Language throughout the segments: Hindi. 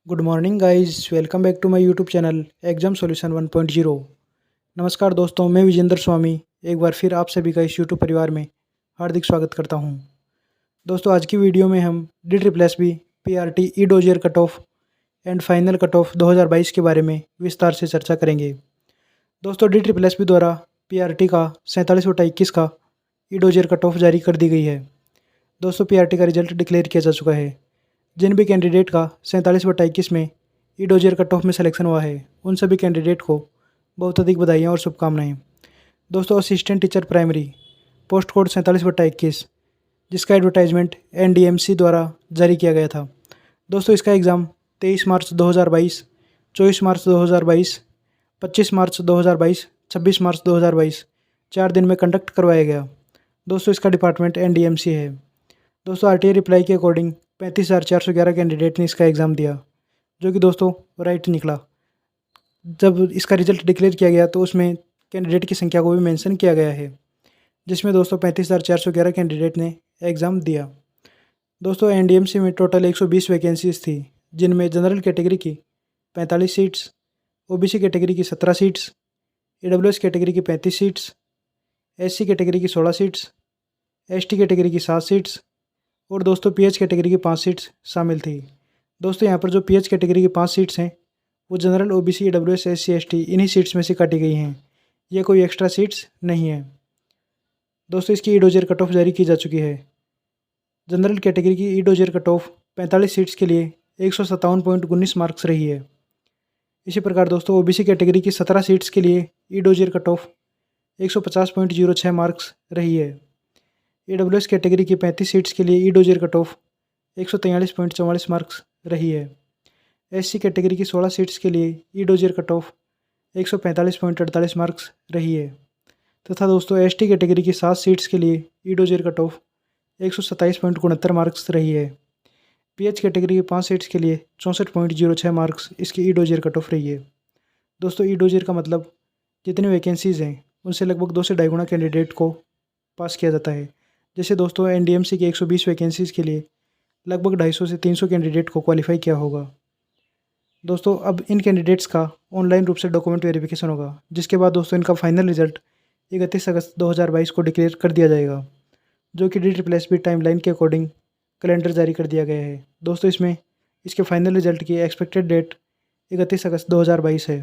Good morning guys, welcome back to my YouTube channel exam solution 1.0। नमस्कार दोस्तों, मैं विजेंद्र स्वामी एक बार फिर आप सभी का इस यूट्यूब परिवार में हार्दिक स्वागत करता हूं। दोस्तों, आज की वीडियो में हम D triple S B PRT E dossier cut off and final cut off 2022 के बारे में विस्तार से चर्चा करेंगे। दोस्तों, डी ट्रिपल एस बी द्वारा पीआरटी का 47/21 का ई डोजियर कट ऑफ जारी कर दी गई है। दोस्तों, पीआरटी का रिजल्ट डिक्लेयर किया जा चुका है। जिन भी कैंडिडेट का 47/21 में ई डोजियर कट ऑफ में सिलेक्शन हुआ है, उन सभी कैंडिडेट को बहुत अधिक बधाइयाँ और शुभकामनाएं। दोस्तों, assistant teacher primary post code 47/21, जिसका एडवर्टाइजमेंट एनडीएमसी द्वारा जारी किया गया था। दोस्तों, इसका एग्ज़ाम 23 मार्च 2022, 24 मार्च 2022, 25 मार्च 2022, 26 मार्च 2022 4 दिन में कंडक्ट करवाया गया। दोस्तों, इसका डिपार्टमेंट एनडीएमसी है। दोस्तों, आरटीआई रिप्लाई के अकॉर्डिंग 35,411 कैंडिडेट ने इसका एग्ज़ाम दिया, जो कि दोस्तों राइट निकला। जब इसका रिजल्ट डिक्लेयर किया गया तो उसमें कैंडिडेट की संख्या को भी मेंशन किया गया है, जिसमें दोस्तों 35,411 कैंडिडेट ने एग्ज़ाम दिया। दोस्तों, एनडीएमसी में टोटल 120 वैकेंसीज थी, जिनमें जनरल कैटेगरी की 45 सीट्स, ओबीसी कैटेगरी की 17 सीट्स, ईडब्ल्यूएस कैटेगरी की 35 सीट्स, एससी कैटेगरी की 16 सीट्स, एसटी कैटेगरी की 7 सीट्स और दोस्तों पीएच कैटेगरी की 5 सीट्स शामिल थी। दोस्तों, यहाँ पर जो पीएच कैटेगरी की 5 सीट्स हैं, वो general, OBC, EWS, SC, ST इन्हीं सीट्स में से काटी गई हैं। ये कोई एक्स्ट्रा सीट्स नहीं है। दोस्तों, इसकी ई डोजियर कट ऑफ जारी की जा चुकी है। जनरल कैटेगरी की ई डोजियर कट ऑफ 45 सीट्स के लिए 157.19 मार्क्स रही है। इसी प्रकार दोस्तों, ओबीसी कैटेगरी की 17 सीट्स के लिए ई डोजियर कट ऑफ 150.06 मार्क्स रही है। ईडब्ल्यूएस कैटेगरी की 35 सीट्स के लिए ई डोजियर कट ऑफ 143.44 मार्क्स रही है। एससी कैटेगरी की 16 सीट्स के लिए ई डोजियर कट ऑफ 145.48 मार्क्स रही है तथा दोस्तों एसटी कैटेगरी की 7 सीट्स के लिए ई डोजियर कट ऑफ 127.69 मार्क्स रही है। पीएच कैटेगरी की 5 सीट्स के लिए 64.06 मार्क्स इसकी ई डोजियर कट ऑफ रही है। दोस्तों, ई डोजियर का मतलब जितनी वैकेंसीज़ हैं उनसे लगभग 2 से ढाई गुना कैंडिडेट को पास किया जाता है। जैसे दोस्तों, एनडीएमसी की 120 वैकेंसीज़ के लिए लगभग 250 से 300 कैंडिडेट को क्वालिफाई किया होगा। दोस्तों, अब इन कैंडिडेट्स का ऑनलाइन रूप से डॉक्यूमेंट वेरिफिकेशन होगा, जिसके बाद दोस्तों इनका फाइनल रिजल्ट 31 अगस्त 2022 को डिक्लेयर कर दिया जाएगा, जो कि D triple S B timeline के अकॉर्डिंग कैलेंडर जारी कर दिया गया है। दोस्तों, इसमें इसके फाइनल रिजल्ट की एक्सपेक्टेड डेट 31 अगस्त 2022 है।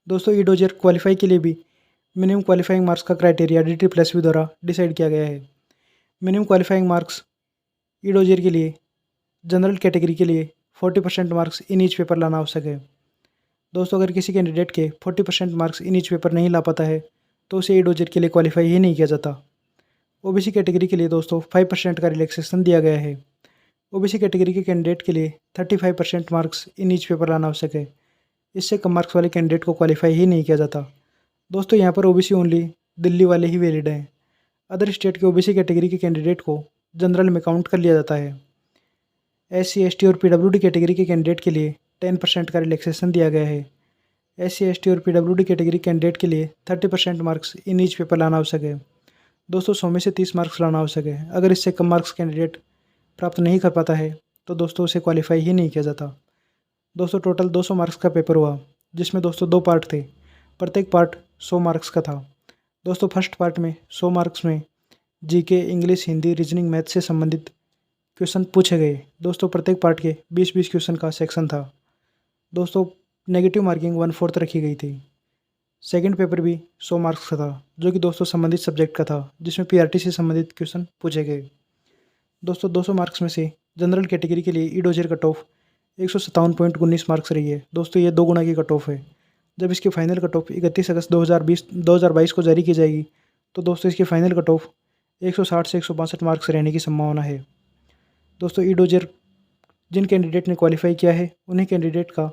दोस्तों, ई डोजियर क्वालिफाई के लिए भी मिनिमम क्वालिफाइंग मार्क्स का criteria D triple S B द्वारा डिसाइड किया गया है। Minimum qualifying marks e dossier के लिए जनरल कैटेगरी के लिए 40% मार्क्स इन ईच पेपर लाना आवश्यक है। दोस्तों, अगर किसी कैंडिडेट के 40% मार्क्स इन ईच पेपर नहीं ला पाता है तो उसे ई डोजियर के लिए क्वालिफाई ही नहीं किया जाता। ओबीसी कैटेगरी के लिए दोस्तों 5% का रिलैक्सेशन दिया गया है। ओबीसी कैटेगरी के कैंडिडेट के लिए 35% मार्क्स इन ईच पेपर लाना आवश्यक है। इससे कम मार्क्स वाले कैंडिडेट को क्वालिफाई ही नहीं किया जाता। दोस्तों, यहाँ पर ओबीसी ओनली दिल्ली वाले ही वैलिड हैं। अदर स्टेट के ओबीसी कैटेगरी के कैंडिडेट को जनरल में काउंट कर लिया जाता है। एससी, एसटी और पीडब्ल्यूडी कैटेगरी के कैंडिडेट के लिए 10% का रिलैक्सेशन दिया गया है। एससी, एसटी और पीडब्ल्यूडी कैटेगरी कैंडिडेट के लिए 30% मार्क्स इन ईच पेपर लाना आवश्यक है। दोस्तों, 100 में से 30 मार्क्स लाना आवश्यक है। अगर इससे कम मार्क्स कैंडिडेट प्राप्त नहीं कर पाता है तो दोस्तों उसे क्वालिफाई ही नहीं किया जाता। दोस्तों, टोटल 200 मार्क्स का पेपर हुआ, जिसमें दोस्तों 2 पार्ट थे। प्रत्येक पार्ट 100 मार्क्स का था। दोस्तों, फर्स्ट पार्ट में 100 मार्क्स में GK, English, Hindi, reasoning, math से संबंधित क्वेश्चन पूछे गए। दोस्तों, प्रत्येक पार्ट के 20-20 क्वेश्चन का सेक्शन था। दोस्तों, नेगेटिव मार्किंग 1/4 रखी गई थी। सेकंड पेपर भी 100 मार्क्स का था, जो कि दोस्तों संबंधित सब्जेक्ट का था, जिसमें पीआरटी से संबंधित क्वेश्चन पूछे गए। दोस्तों, 200 मार्क्स में से जनरल कैटेगरी के लिए ई डोजियर कट ऑफ 157.19 मार्क्स रही है। दोस्तों, ये 2 गुना की कट ऑफ है। जब इसकी फाइनल कट ऑफ 31 अगस्त 2022 को जारी की जाएगी तो दोस्तों इसकी फाइनल कट ऑफ 160 से 162 मार्क्स रहने की संभावना है। दोस्तों, ई डोजियर जिन कैंडिडेट ने क्वालिफाई किया है उन्हीं कैंडिडेट का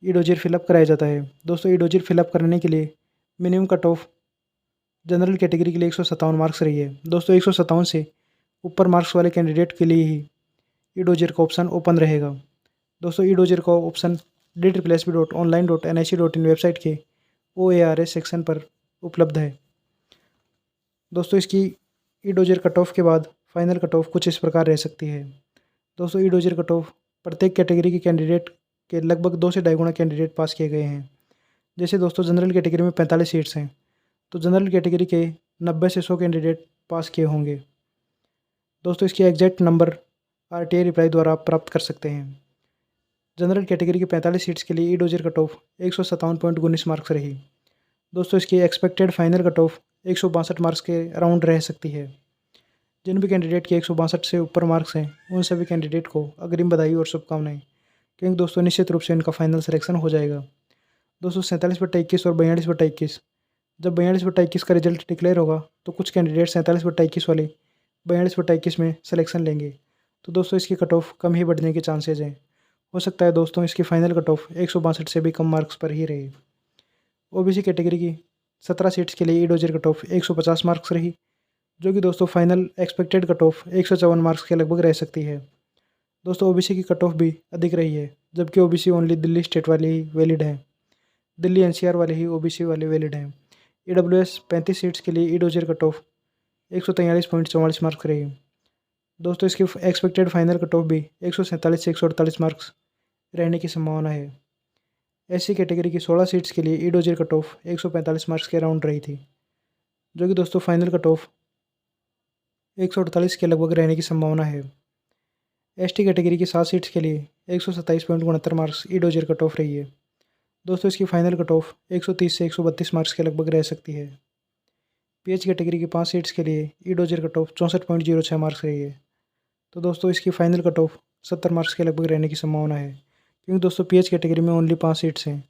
ई डोजियर फिलअप कराया जाता है। दोस्तों, ई डोजियर फिलअप करने के लिए minimum cut off general category के लिए 157 मार्क्स रही है। दोस्तों, 157 से ऊपर मार्क्स वाले कैंडिडेट के लिए ही ई डोजियर का ऑप्शन ओपन रहेगा। दोस्तों, ई डोजियर का ऑप्शन DSSB.online.nic.in वेबसाइट के OARS सेक्शन पर उपलब्ध है। दोस्तों, इसकी ई डोजियर कट ऑफ के बाद फाइनल कट ऑफ कुछ इस प्रकार रह सकती है। दोस्तों, ई डोजियर कट ऑफ प्रत्येक कैटेगरी के कैंडिडेट के लगभग 2 से ढाई गुना कैंडिडेट पास किए गए हैं। जैसे दोस्तों जनरल कैटेगरी में 45 सीट्स हैं, तो जनरल कैटेगरी के 90 से 100 कैंडिडेट पास किए होंगे। दोस्तों इसके एग्जैक्ट नंबर आरटीआई रिप्लाई द्वारा आप प्राप्त कर सकते हैं। जनरल कैटेगरी की 45 सीट्स के लिए ई डोजर कट ऑफ 157.19 मार्क्स रही। दोस्तों इसकी expected final cut of 162 marks के अराउंड रह सकती है। जिन भी कैंडिडेट के 162 से ऊपर मार्क्स हैं उन सभी कैंडिडेट को अग्रिम बधाई और शुभकामनाएं, क्योंकि दोस्तों निश्चित रूप से इनका फाइनल सिलेक्शन हो जाएगा। दोस्तों 47/21 और 42/21, जब 42/21 का रिजल्ट डिक्लेयर होगा तो कुछ कैंडिडेट 47/21 वाले 42/21 में सिलेक्शन लेंगे, तो दोस्तों इसकी कट ऑफ कम ही बढ़ने के चांसेज हैं। हो सकता है दोस्तों इसकी फाइनल कट ऑफ 162 से भी कम मार्क्स पर ही रहे। ओबीसी कैटेगरी की 17 सीट्स के लिए ई डोजर कट ऑफ 150 मार्क्स रही, जो कि दोस्तों final expected cut off 154 marks के लगभग रह सकती है। दोस्तों ओबीसी की कट ऑफ भी अधिक रही है, जबकि ओबीसी ओनली दिल्ली स्टेट वाले ही वैलिड है। दिल्ली एनसीआर वाले ही ओबीसी वाले वैलिड हैं। ईडब्ल्यूएस 35 सीट्स के लिए ई डोजर कट ऑफ 143.44 मार्क्स रही। दोस्तों इसकी एक्सपेक्टेड फाइनल कट ऑफ भी 147 से 148 मार्क्स रहने की संभावना है। एससी कैटेगरी की 16 सीट्स के लिए ई डोजर कट ऑफ 145 मार्क्स के अराउंड रही थी, जो कि दोस्तों फाइनल कट ऑफ 148 के लगभग रहने की संभावना है। एसटी कैटेगरी की 7 सीट्स के लिए 127.69 मार्क्स ई डोजर कट ऑफ रही है। दोस्तों इसकी फाइनल कट ऑफ 130 से 132 मार्क्स के लगभग रह सकती है। पीएच कैटेगरी की 5 सीट्स के लिए ई डोजर कट ऑफ 64.06 मार्क्स रही है, तो दोस्तों इसकी फाइनल कट ऑफ 70 मार्क्स के लगभग रहने की संभावना है, क्योंकि दोस्तों पीएच कैटेगरी में ओनली 5 सीट्स हैं।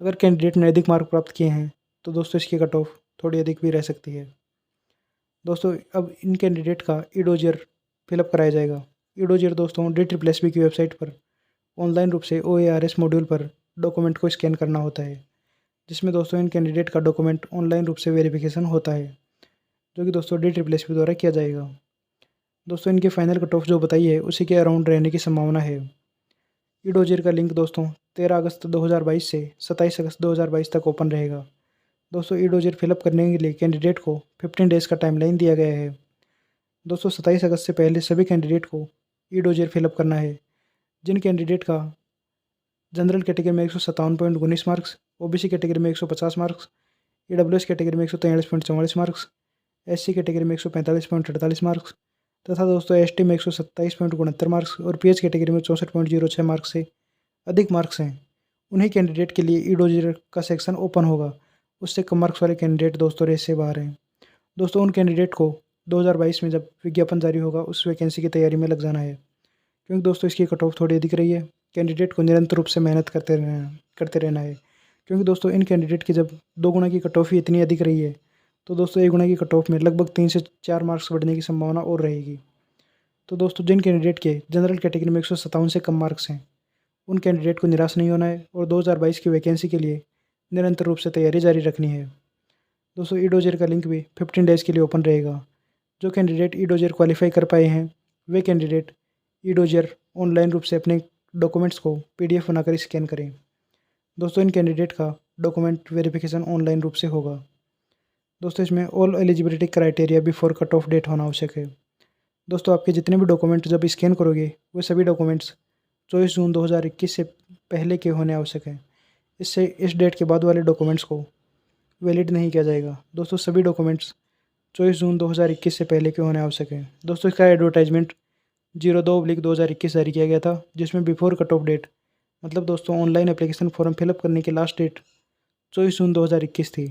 अगर कैंडिडेट ने अधिक मार्क प्राप्त किए हैं तो दोस्तों इसकी कट ऑफ थोड़ी अधिक भी रह सकती है। दोस्तों अब इन कैंडिडेट का ई डोजर फिलअप कराया जाएगा। ई डोजर दोस्तों DSSB की वेबसाइट पर ऑनलाइन रूप से OARS मॉड्यूल पर डॉक्यूमेंट को स्कैन करना होता है, जिसमें दोस्तों इन कैंडिडेट का डॉक्यूमेंट ऑनलाइन रूप से वेरिफिकेशन होता है, जो कि दोस्तों DSSB द्वारा किया जाएगा। दोस्तों इनकी फाइनल कट ऑफ जो बताई है उसी के अराउंड रहने की संभावना है। ई डोजर का लिंक दोस्तों 13 अगस्त 2022 से 27 अगस्त 2022 तक ओपन रहेगा। दोस्तों ई डोजर फिलअप करने के लिए कैंडिडेट को 15 डेज़ का टाइमलाइन दिया गया है। दोस्तों 27 अगस्त से पहले सभी कैंडिडेट को ई डोजर फिलअप करना है। जिन कैंडिडेट का जनरल कैटेगरी में 157.19 मार्क्स, ओबीसी कैटेगरी में 150 मार्क्स, ईडब्ल्यूएस कैटेगरी में 143.44 मार्क्स, एससी कैटेगरी में 145.48 मार्क्स तथा दोस्तों एसटी में 127.69 मार्क्स और पीएच कैटेगरी में 64.06 मार्क्स से अधिक मार्क्स हैं, उन्हीं कैंडिडेट के लिए ई डोजर का सेक्शन ओपन होगा। उससे कम मार्क्स वाले कैंडिडेट दोस्तों रेस से बाहर हैं। दोस्तों उन कैंडिडेट को 2022 में जब विज्ञापन जारी होगा उस वैकेंसी की तैयारी में लग जाना है, क्योंकि दोस्तों इसकी कट ऑफ थोड़ी अधिक रही है। कैंडिडेट को निरंतर रूप से मेहनत करते रहना है, क्योंकि दोस्तों इन कैंडिडेट की जब 2 गुना की कट ऑफ ही इतनी अधिक रही है तो दोस्तों 1 गुना की कट ऑफ में लगभग 3 से 4 मार्क्स बढ़ने की संभावना और रहेगी। तो दोस्तों जिन कैंडिडेट के जनरल कैटेगरी में 157 से कम मार्क्स हैं उन कैंडिडेट को निराश नहीं होना है और 2022 की वैकेंसी के लिए निरंतर रूप से तैयारी जारी रखनी है। दोस्तों ई डोजर का लिंक भी 15 डेज़ के लिए ओपन रहेगा। जो कैंडिडेट ई डोजर क्वालिफाई कर पाए हैं वे कैंडिडेट ई डोजर ऑनलाइन रूप से अपने डॉक्यूमेंट्स को PDF बनाकर स्कैन करें। दोस्तों इन कैंडिडेट का डॉक्यूमेंट वेरिफिकेशन ऑनलाइन रूप से होगा। दोस्तों इसमें all eligibility criteria before cut off date होना आवश्यक है। दोस्तों आपके जितने भी डॉक्यूमेंट जब स्कैन करोगे वो सभी डॉक्यूमेंट्स 24 जून 2021 से पहले के होने आवश्यक हैं। इससे इस डेट के बाद वाले डॉक्यूमेंट्स को वैलिड नहीं किया जाएगा। दोस्तों सभी डॉक्यूमेंट्स 24 जून 2021 से पहले के होने आवश्यक हैं। दोस्तों इसका एडवर्टाइजमेंट 02/2021 जारी किया गया था, जिसमें बिफोर कट ऑफ डेट मतलब दोस्तों ऑनलाइन एप्लीकेशन फॉर्म फिलअप करने की लास्ट डेट 24 जून 2021 थी।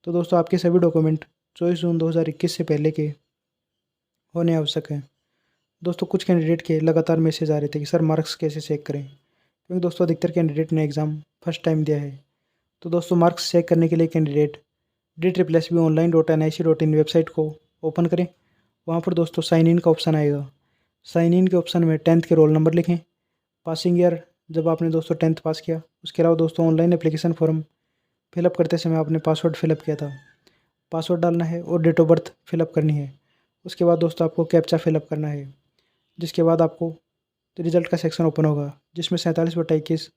तो दोस्तों आपके सभी डॉक्यूमेंट 24 जून 2021 से पहले के होने आवश्यक हैं। दोस्तों कुछ कैंडिडेट के लगातार मैसेज आ रहे थे कि सर मार्क्स कैसे चेक करें, क्योंकि दोस्तों अधिकतर कैंडिडेट ने एग्ज़ाम फर्स्ट टाइम दिया है। तो दोस्तों मार्क्स चेक करने के लिए कैंडिडेट DSSBonline.nic.in वेबसाइट को ओपन करें। वहाँ पर दोस्तों साइन इन का ऑप्शन आएगा। साइन इन के ऑप्शन में 10th के रोल नंबर लिखें, पासिंग ईयर जब आपने दोस्तों 10th पास किया, उसके अलावा दोस्तों ऑनलाइन एप्लीकेशन फॉर्म फिलअप करते समय आपने पासवर्ड फिलअप किया था, पासवर्ड डालना है और डेट ऑफ बर्थ फिलअप करनी है। उसके बाद दोस्तों आपको कैप्चा फिलअप करना है, जिसके बाद आपको रिजल्ट का सेक्शन ओपन होगा जिसमें 47/21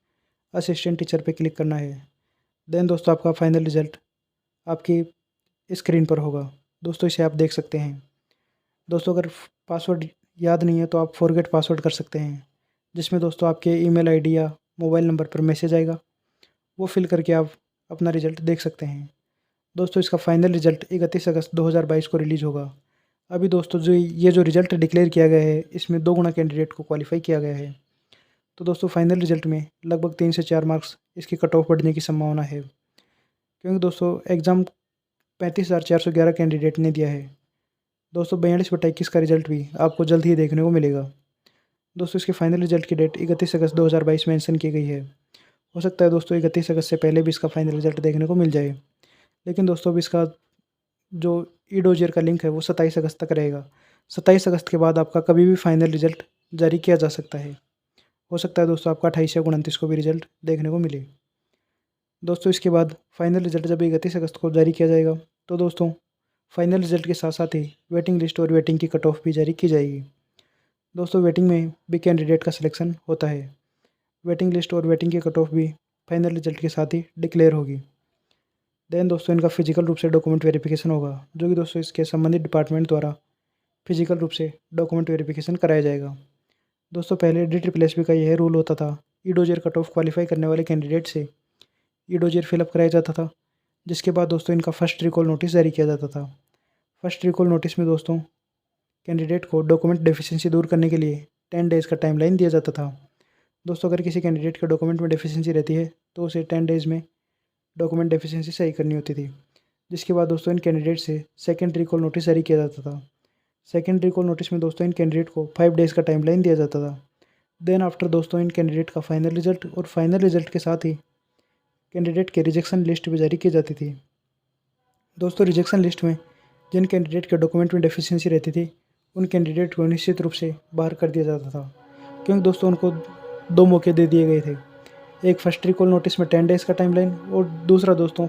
असिस्टेंट टीचर पे क्लिक करना है। देन दोस्तों आपका फाइनल रिजल्ट आपकी स्क्रीन पर होगा। दोस्तों इसे आप देख सकते हैं। दोस्तों अगर पासवर्ड याद नहीं है तो आप फॉरगेट पासवर्ड कर सकते हैं। जिसमें दोस्तों आपके ईमेल आईडी या मोबाइल नंबर पर मैसेज आएगा। वो फिल करके आप अपना रिज़ल्ट देख सकते हैं। दोस्तों इसका फाइनल रिज़ल्ट 31 अगस्त 2022 को रिलीज़ होगा। अभी दोस्तों जो रिज़ल्ट डिक्लेयर किया गया है, इसमें 2 गुना कैंडिडेट को क्वालिफ़ाई किया गया है। तो दोस्तों फाइनल रिज़ल्ट में लगभग 3 से 4 मार्क्स इसकी कट ऑफ बढ़ने की संभावना है, क्योंकि दोस्तों एग्ज़ाम 35,411 कैंडिडेट ने दिया है। दोस्तों 42/21 का रिज़ल्ट भी आपको जल्द ही देखने को मिलेगा। दोस्तों इसके फाइनल रिज़ल्ट की डेट 31 अगस्त 2022 मेंशन की गई है। हो सकता है दोस्तों 31 अगस्त से पहले भी इसका फाइनल रिज़ल्ट देखने को मिल जाए। लेकिन दोस्तों अब इसका जो ई-डोजियर का लिंक है वो 27 अगस्त तक रहेगा। 27 अगस्त के बाद आपका कभी भी फाइनल रिज़ल्ट जारी किया जा सकता है। हो सकता है दोस्तों आपका 28 या 29 को भी रिज़ल्ट देखने को मिले। दोस्तों इसके बाद फाइनल रिज़ल्ट जब 31 अगस्त को जारी किया जाएगा, तो दोस्तों फाइनल रिज़ल्ट के साथ साथ ही वेटिंग लिस्ट और वेटिंग की कट ऑफ भी जारी की जाएगी। दोस्तों वेटिंग में भी कैंडिडेट का सिलेक्शन होता है। वेटिंग लिस्ट और वेटिंग की कट ऑफ भी फाइनल रिज़ल्ट के साथ ही डिक्लेयर होगी। देन दोस्तों इनका फिजिकल रूप से डॉक्यूमेंट वेरिफिकेशन होगा, जो कि दोस्तों इसके संबंधित डिपार्टमेंट द्वारा फिजिकल रूप से डॉक्यूमेंट वेरिफिकेशन कराया जाएगा। दोस्तों पहले DSSS का यह रूल होता था, ई-डोजियर कट ऑफ क्वालिफाई करने वाले कैंडिडेट से ई-डोजियर फिलअप कराया जाता था, जिसके बाद दोस्तों इनका फर्स्ट रिकॉल नोटिस जारी किया जाता था। फर्स्ट रिकॉल नोटिस में दोस्तों कैंडिडेट को डॉक्यूमेंट डेफिशिएंसी दूर करने के लिए 10 डेज़ का टाइमलाइन दिया जाता था। दोस्तों अगर किसी कैंडिडेट के डॉक्यूमेंट में डेफिशिएंसी रहती है, तो उसे 10 डेज़ में डॉक्यूमेंट डेफिशिएंसी सही करनी होती थी। जिसके बाद दोस्तों इन कैंडिडेट से सेकंड रिकॉल नोटिस जारी किया जाता था। सेकंड रिकॉल नोटिस में दोस्तों इन कैंडिडेट को 5 डेज़ का टाइमलाइन दिया जाता था। देन आफ्टर दोस्तों इन कैंडिडेट का फाइनल रिजल्ट और फाइनल रिजल्ट के साथ ही कैंडिडेट के रिजेक्शन लिस्ट भी जारी की जाती थी। दोस्तों रिजेक्शन लिस्ट में जिन कैंडिडेट के डॉक्यूमेंट में डेफिशिएंसी रहती थी, उन कैंडिडेट को निश्चित रूप से बाहर कर दिया जाता था, क्योंकि दोस्तों उनको 2 मौके दे दिए गए थे। एक फर्स्ट रिकॉल नोटिस में 10 डेज़ का टाइमलाइन और दूसरा दोस्तों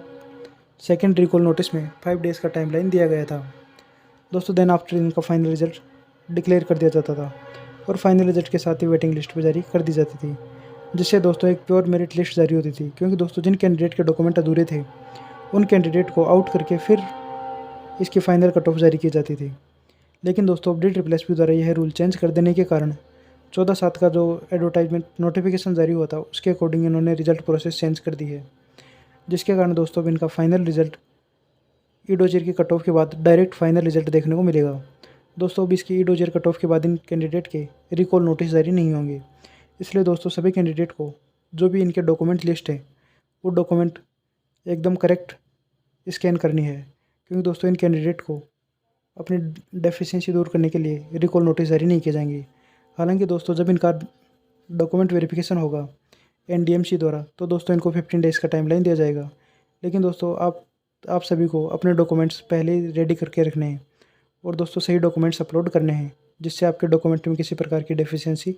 सेकंड रिकॉल नोटिस में 5 डेज़ का टाइमलाइन दिया गया था। दोस्तों देन आफ्टर इनका फाइनल रिजल्ट डिक्लेयर कर दिया जाता था और फाइनल रिजल्ट के साथ ही वेटिंग लिस्ट भी जारी कर दी जाती थी, जिससे दोस्तों एक प्योर मेरिट लिस्ट जारी होती थी, क्योंकि दोस्तों जिन कैंडिडेट के डॉक्यूमेंट अधूरे थे, उन कैंडिडेट को आउट करके फिर इसकी फाइनल कट ऑफ जारी की जाती थी। लेकिन दोस्तों अब DSSS द्वारा यह रूल चेंज कर देने के कारण 14/7 का जो एडवर्टाइजमेंट नोटिफिकेशन जारी हुआ था, उसके अकॉर्डिंग इन्होंने रिजल्ट प्रोसेस चेंज कर दी है, जिसके कारण दोस्तों अब इनका फाइनल रिजल्ट ई-डोजियर की कट ऑफ के बाद डायरेक्ट फाइनल रिजल्ट देखने को मिलेगा। दोस्तों अब इसकी ई-डोजियर कट ऑफ के बाद इन कैंडिडेट के रिकॉल नोटिस जारी नहीं होंगे। इसलिए दोस्तों सभी कैंडिडेट को जो भी इनके डॉक्यूमेंट लिस्ट है, वो डॉक्यूमेंट एकदम करेक्ट स्कैन करनी है, क्योंकि दोस्तों इन कैंडिडेट को अपनी डेफिशिएंसी दूर करने के लिए रिकॉल नोटिस जारी नहीं किए जाएंगे। हालांकि दोस्तों जब इनका डॉक्यूमेंट वेरिफिकेशन होगा NDMC द्वारा, तो दोस्तों इनको 15 डेज़ का टाइमलाइन दिया जाएगा। लेकिन दोस्तों आप सभी को अपने डॉक्यूमेंट्स पहले ही रेडी करके रखने हैं और दोस्तों सही डॉक्यूमेंट्स अपलोड करने हैं, जिससे आपके डॉक्यूमेंट में किसी प्रकार की डेफिशिएंसी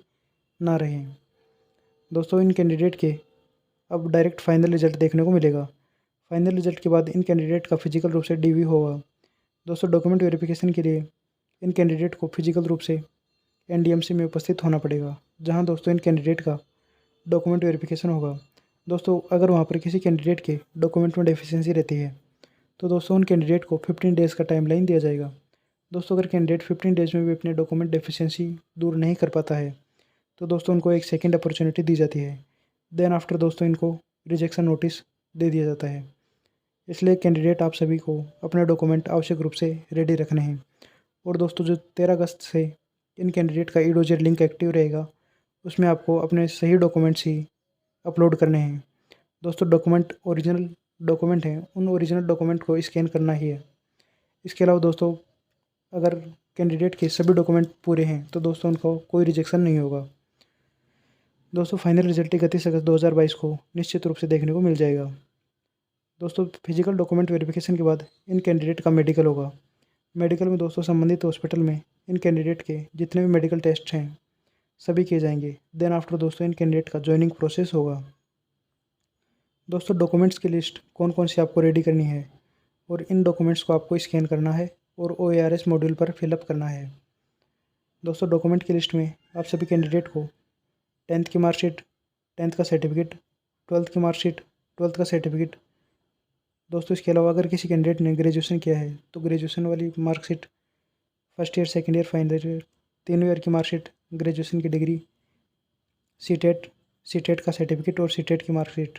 ना रहे। दोस्तों इन कैंडिडेट के अब डायरेक्ट फाइनल रिजल्ट देखने को मिलेगा। फाइनल रिजल्ट के बाद इन कैंडिडेट का फिजिकल रूप से DV होगा। दोस्तों डॉक्यूमेंट वेरिफिकेशन के लिए इन कैंडिडेट को फिजिकल रूप से NDMC में उपस्थित होना पड़ेगा, जहां दोस्तों इन कैंडिडेट का डॉक्यूमेंट वेरिफिकेशन होगा। दोस्तों अगर वहां पर किसी कैंडिडेट के डॉक्यूमेंट में डेफिशिएंसी रहती है, तो दोस्तों उन कैंडिडेट को 15 डेज़ का टाइमलाइन दिया जाएगा। दोस्तों अगर कैंडिडेट 15 डेज़ में भी अपने डॉक्यूमेंट डेफिशिएंसी दूर नहीं कर पाता है, तो दोस्तों उनको एक सेकंड अपॉर्चुनिटी दी जाती है। देन आफ्टर दोस्तों इनको रिजेक्शन नोटिस दे दिया जाता है। इसलिए कैंडिडेट आप सभी को अपने डॉक्यूमेंट आवश्यक रूप से रेडी रखने हैं। और दोस्तों जो 13 अगस्त से इन कैंडिडेट का ई-डोजियर लिंक एक्टिव रहेगा, उसमें आपको अपने सही डॉक्यूमेंट्स ही अपलोड करने हैं। दोस्तों ओरिजिनल डॉक्यूमेंट हैं, उन ओरिजिनल डॉक्यूमेंट को स्कैन करना ही है। इसके अलावा दोस्तों अगर कैंडिडेट के सभी डॉक्यूमेंट पूरे हैं, तो दोस्तों उनको कोई रिजेक्शन नहीं होगा। दोस्तों फाइनल रिजल्ट 31 अगस्त 2022 को निश्चित रूप से देखने को मिल जाएगा। दोस्तों फिजिकल डॉक्यूमेंट वेरिफिकेशन के बाद इन कैंडिडेट का मेडिकल होगा। मेडिकल में दोस्तों संबंधित हॉस्पिटल में इन कैंडिडेट के जितने भी मेडिकल टेस्ट हैं, सभी किए जाएंगे। देन आफ्टर दोस्तों इन कैंडिडेट का ज्वाइनिंग प्रोसेस होगा। दोस्तों डॉक्यूमेंट्स की लिस्ट कौन कौन सी आपको रेडी करनी है और इन डॉक्यूमेंट्स को आपको स्कैन करना है और OARS मॉड्यूल पर फिलअप करना है। दोस्तों डॉक्यूमेंट की लिस्ट में आप सभी कैंडिडेट को 10th की मार्कशीट, 10th का सर्टिफिकेट, 12th की मार्कशीट, 12th का सर्टिफिकेट। दोस्तों इसके अलावा अगर किसी कैंडिडेट ने ग्रेजुएशन किया है, तो ग्रेजुएशन वाली marksheet, first year, second year, final year, तीनों ईयर की मार्कशीट, ग्रेजुएशन की डिग्री, सीटेट का सर्टिफिकेट और सीटेट की मार्कशीट।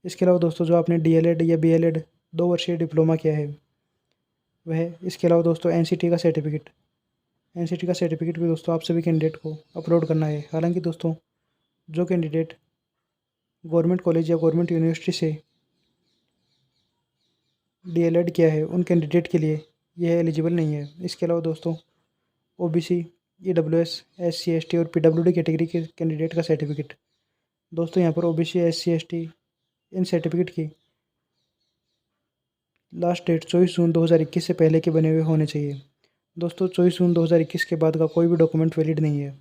इसके अलावा दोस्तों जो आपने डीएलएड या बीएलएड 2 वर्षीय डिप्लोमा किया है वह, इसके अलावा दोस्तों एनसीटी का सर्टिफिकेट भी दोस्तों आप सभी कैंडिडेट को अपलोड करना है। हालांकि दोस्तों जो कैंडिडेट गवर्नमेंट कॉलेज या गवर्नमेंट यूनिवर्सिटी से डीएलएड किया है उन कैंडिडेट के लिए यह एलिजिबल नहीं है। इसके अलावा दोस्तों ओबीसी, ईडब्ल्यूएस, एससी, एसटी और पीडब्ल्यूडी कैटेगरी के कैंडिडेट का सर्टिफिकेट। दोस्तों यहाँ पर ओबीसी, एससी, एसटी इन सर्टिफिकेट की लास्ट डेट 24 जून 2021 से पहले के बने हुए होने चाहिए। दोस्तों 24 जून 2021 के बाद का कोई भी डॉक्यूमेंट वैलिड नहीं है।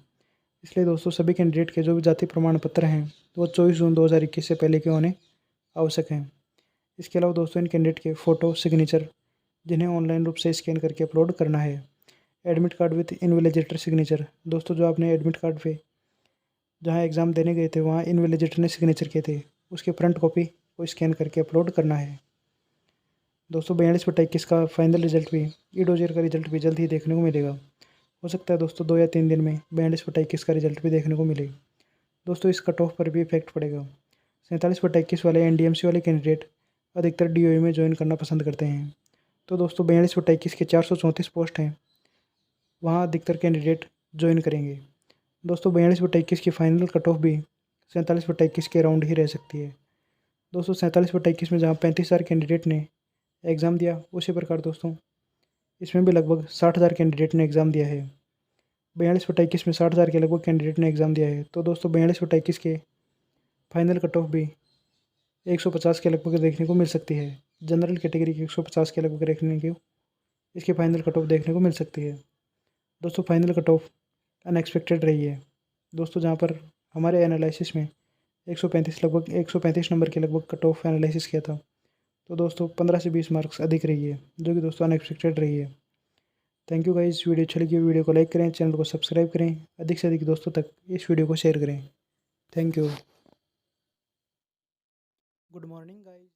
इसलिए दोस्तों सभी कैंडिडेट के जो भी जाति प्रमाण पत्र हैं वो 24 जून 2021 से पहले के होने आवश्यक हैं। इसके अलावा दोस्तों इन कैंडिडेट के फ़ोटो सिग्नेचर जिन्हें ऑनलाइन रूप से स्कैन करके अपलोड करना है। Admit card with invigilator signature. दोस्तों जो आपने एडमिट कार्ड पे जहाँ एग्ज़ाम देने गए थे वहाँ इनविजिलेटर ने सिग्नेचर किए थे उसके फ्रंट कॉपी को स्कैन करके अपलोड करना है। दोस्तों 42/21 का फाइनल रिजल्ट भी, ई डोजियर का रिजल्ट भी जल्द ही देखने को मिलेगा। हो सकता है दोस्तों 2 या 3 दिन में 42/21 का रिजल्ट भी देखने को मिले। दोस्तों इस कट ऑफ पर भी इफेक्ट पड़ेगा। 47/21 वाले एनडीएमसी वाले कैंडिडेट अधिकतर डीओई में ज्वाइन करना पसंद करते हैं। तो दोस्तों 42/21 के 434 पोस्ट हैं, वहाँ अधिकतर कैंडिडेट ज्वाइन करेंगे। दोस्तों 42/21 की फाइनल कट ऑफ भी 47/21 के अराउंड ही रह सकती है। दोस्तों 47/21 में जहाँ 35,000 कैंडिडेट ने एग्ज़ाम दिया, उसी प्रकार दोस्तों इसमें भी लगभग 60,000 कैंडिडेट ने एग्ज़ाम दिया है। 42/21 में 60,000 के लगभग कैंडिडेट ने एग्ज़ाम दिया है। तो दोस्तों 42/21 के फाइनल कट ऑफ भी 150 के लगभग देखने को मिल सकती है। जनरल कैटेगरी की 150 के लगभग देखने को इसकी फाइनल कट ऑफ देखने को मिल सकती है। दोस्तों फाइनल कट ऑफ अनएक्सपेक्टेड रही है दोस्तों, जहाँ पर हमारे एनालिसिस में 135 नंबर के लगभग कट ऑफ एनालिसिस किया था। तो दोस्तों 15 से 20 मार्क्स अधिक रही है, जो कि दोस्तों अनएक्सपेक्टेड रही है। थैंक यू गाइस, वीडियो अच्छी लगी वीडियो को लाइक करें, चैनल को सब्सक्राइब करें, अधिक से अधिक दोस्तों तक इस वीडियो को शेयर करें। Thank you. Good morning guys.